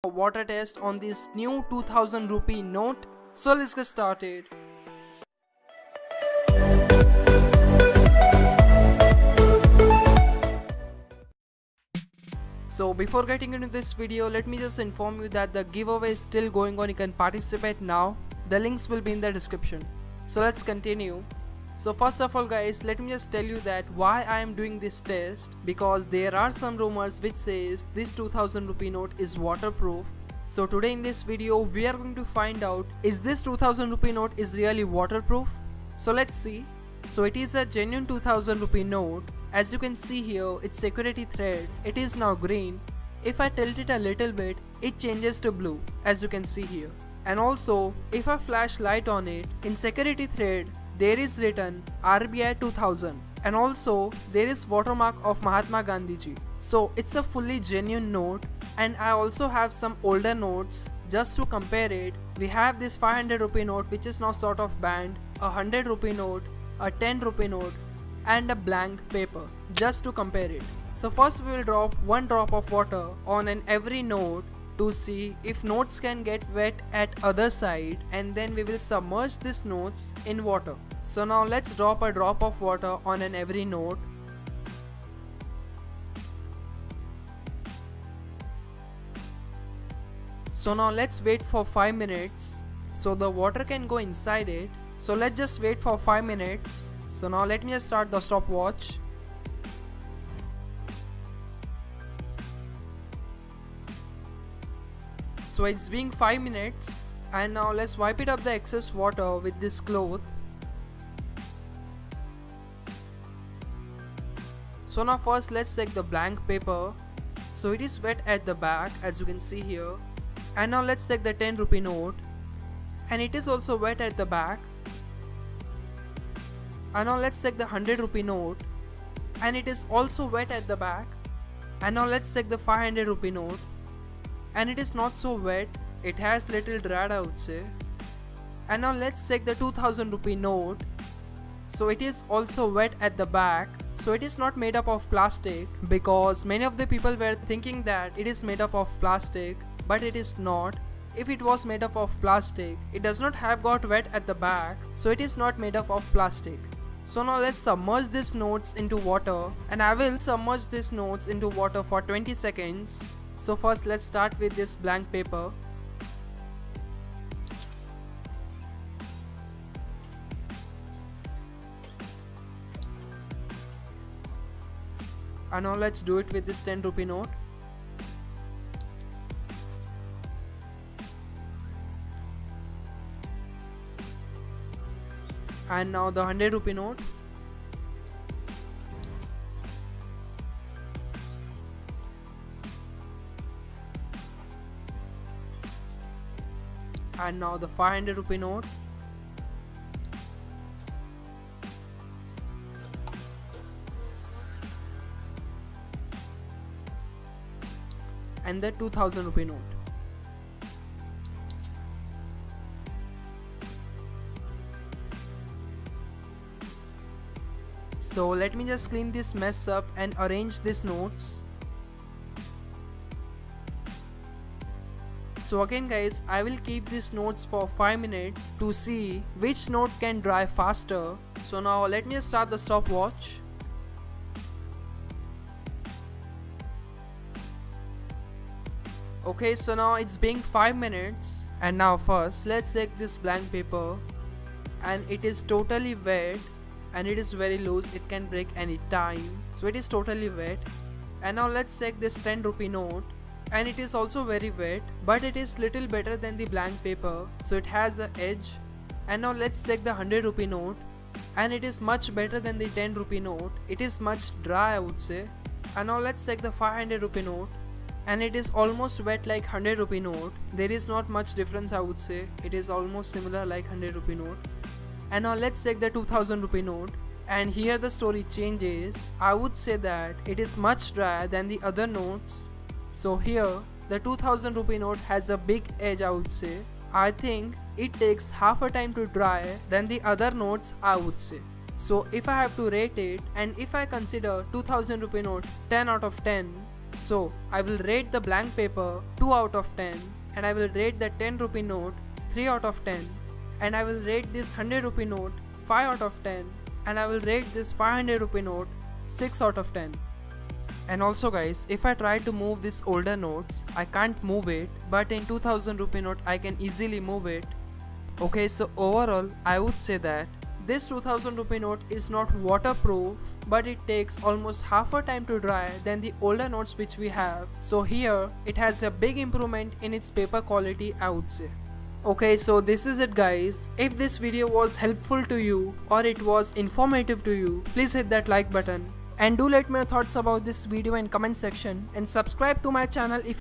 A water test on this new 2000 rupee note. So let's get started. So before getting into this video, let me just inform you that the giveaway is still going on. You can participate now. The links will be in the description. So let's continue. So first of all guys, let me just tell you that why I am doing this test, because there are some rumors which says this 2000 rupee note is waterproof. So today in this video we are going to find out, is this 2000 rupee note is really waterproof? So let's see. So it is a genuine 2000 rupee note. As you can see here, its security thread, it is now green. If I tilt it a little bit, it changes to blue, as you can see here. And also, if I flash light on it, in security thread, there is written RBI 2000, and also there is watermark of Mahatma Gandhi ji. So it's a fully genuine note. And I also have some older notes. Just to compare it, we have this 500 rupee note which is now sort of banned, a 100 rupee note, a 10 rupee note, and a blank paper, just to compare it. So first we will drop one drop of water on every note to see if notes can get wet at other side, and then we will submerge these notes in water. So now let's drop a drop of water on every note. So now let's wait for 5 minutes so the water can go inside it. So let's just wait for 5 minutes. So now let me just start the stopwatch. So it's been 5 minutes, and now let's wipe it up the excess water with this cloth. So now first let's check the blank paper. So it is wet at the back, as you can see here. And now let's check the 10 rupee note, and it is also wet at the back. And now let's check the 100 rupee note, and it is also wet at the back. And now let's check the 500 rupee note, and it is not so wet, it has little dried, I would say. And now let's check the 2000 rupee note. So it is also wet at the back. So it is not made up of plastic, because many of the people were thinking that it is made up of plastic, but it is not. If it was made up of plastic, it does not have got wet at the back, so it is not made up of plastic. So now let's submerge these notes into water, and I will submerge these notes into water for 20 seconds. So first let's start with this blank paper. And now let's do it with this 10 rupee note. And now the 100 rupee note. And now the 500 rupee note. And the 2000 rupee note. So let me just clean this mess up and arrange these notes. So again guys, I will keep these notes for 5 minutes to see which note can dry faster. So now let me just start the stopwatch. Okay, so now it's been 5 minutes, and now first let's check this blank paper, and it is totally wet, and it is very loose, it can break any time. So it is totally wet. And now let's check this 10 rupee note, and it is also very wet, but it is little better than the blank paper, so it has an edge. And now let's check the 100 rupee note, and it is much better than the 10 rupee note, it is much dry, I would say. And now let's check the 500 rupee note, and it is almost wet like 100 rupee note. There is not much difference, I would say, it is almost similar like 100 rupee note. And now let's check the 2000 rupee note, and here the story changes. I would say that it is much drier than the other notes. So here the 2000 rupee note has a big edge, I would say. I think it takes half a time to dry than the other notes, I would say. So if I have to rate it, and if I consider 2000 rupee note 10 out of 10, So I will rate the blank paper 2 out of 10, and I will rate the 10 rupee note 3 out of 10, and I will rate this 100 rupee note 5 out of 10, and I will rate this 500 rupee note 6 out of 10. And also guys, if I try to move these older notes, I can't move it, but in 2000 rupee note I can easily move it. Okay, so overall I would say that this 2000 rupee note is not waterproof, but it takes almost half a time to dry than the older notes which we have. So here it has a big improvement in its paper quality, I would say. Okay, so this is it guys. If this video was helpful to you or it was informative to you, please hit that like button. And do let me know your thoughts about this video in comment section, and subscribe to my channel if